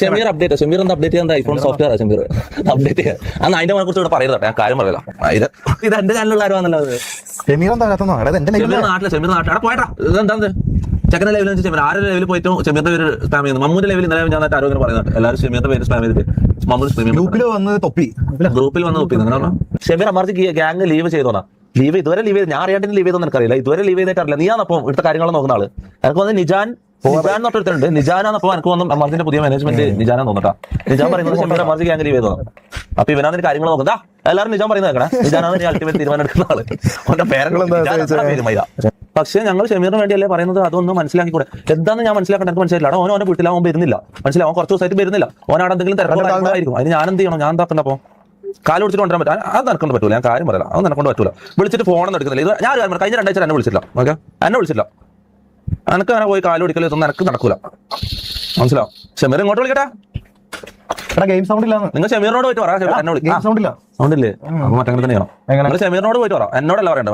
ഷമീർ ഒന്ന് അപ്ഡേറ്റ് ചെയ്യാൻ iPhone software Shameer update ചെയ്യാൻ അന്ന് അതിന്റെ കുറിച്ച് ഇവിടെ പറയുന്നത് ഞാൻ കാര്യം പറയല. ഇത് എന്റെ ചാനലുള്ള കാര്യമാണല്ലോ. ഷമീർ നാട്ടിലെ പോയട്ടാ ഇതെന്താ ചെക്കൻ്റെ ലെവലിൽ വെച്ച് ഷമീർ ആരുടെ ലെവലിൽ പോയിട്ട് ഷമീറിന്റെ പേര് സ്പാം ചെയ്യുന്നു. മമ്മൂന്റെ ലെവലിൽ ഇന്നലെ ഞാൻ ആരോഗ്യം പറയുന്നുണ്ട് എല്ലാവരും ഷമീറിന്റെ പേര് സ്പാം ചെയ്തിട്ട് ഗ്രൂപ്പിൽ വന്ന് തൊപ്പി ഷമീർ അമർജി ഗ്യാങ് ലീവ് ചെയ്തോളാം. ലീവ് ഇതുവരെ ലീവ് ചെയ്ത് ഞാൻ അറിയാണ്ട് ലീവ് ചെയ്തോന്ന് എനിക്കറിയില്ല. ഇതുവരെ ലീവ് ചെയ്തിട്ടറിയില്ല. നീയാണപ്പം ഇവിടുത്തെ കാര്യങ്ങൾ നോക്കുന്ന ആള്. എനിക്ക് വന്ന് നിജാൻ തൊട്ടടുത്തുണ്ട്. നിജാനാന്നപ്പോ എനിക്ക് വന്നു അമർജിന്റെ പുതിയ മാനേജ്മെന്റ് നിജാനാ തോന്നട്ടാ. നിജാൻ പറയുന്നത് ഷമീർ അമർജി ഗ്യാങ് ലീവ് ചെയ്തോ. അപ്പൊ ഇവനാണ് കാര്യങ്ങൾ നോക്കുന്നത്. എല്ലാവരും നിജാൻ പറയുന്നത് കേൾക്കണേ. നിജാനാണ് അൾട്ടിമേറ്റ് തീരുമാനം എടുക്കുന്ന ആള്. അവന്റെ പേരുകൾ. പക്ഷെ ഞങ്ങൾ ഷമീറിന് വേണ്ടിയല്ലേ പറയുന്നത്. അതൊന്നും മനസ്സിലാക്കിക്കൂടെ. എന്താണെന്ന് ഞാൻ മനസ്സിലാക്കേണ്ട എനിക്ക് മനസ്സിലായില്ല. ഓനെ വീട്ടിൽ അവൻ വരുന്നില്ല. മനസ്സിലാവും കുറച്ച് ദിവസമായിട്ട് വരുന്നില്ല. ഓനാടെ എന്തെങ്കിലും തിരക്കായിരിക്കും. അതിന് ഞാൻ എന്ത് ചെയ്യണം? ഞാൻ എന്താക്കണ്ട അപ്പൊ കാല് വിളിച്ചിട്ട് കൊണ്ടുവരാൻ പറ്റും. അത് നടക്കൊണ്ട് പറ്റൂല. ഞാൻ കാര്യം പറയാം. അത് നടക്കൊണ്ട് പറ്റൂല. വിളിച്ചിട്ട് ഫോണൊന്നും എടുക്കുന്നില്ല. ഇത് ഞാൻ കഴിഞ്ഞ 2 ആഴ്ച എന്നെ വിളിച്ചില്ല. ഓക്കെ എന്നെ വിളിച്ചില്ല. എനിക്ക് അങ്ങനെ പോയി കാല് പിടിക്കൽ ഇതൊന്നും എനിക്ക് നടക്കൂല. മനസ്സിലാവും. ഷമീർ ഇങ്ങോട്ട് വിളിക്കട്ടെ. ഗെയിം സൗണ്ട് ഇല്ല. നിങ്ങൾ ഷമീറിനോട് പോയിട്ട് പറ. എന്നെ വിളിക്കാം. സൗണ്ടില്ല. സൗണ്ടില്ലേ? അപ്പൊ മറ്റങ്ങനെ തന്നെയാണോ? നിങ്ങൾ ഷമീറിനോട് പോയിട്ട് പറ. എന്നോടല്ല പറയണ്ട.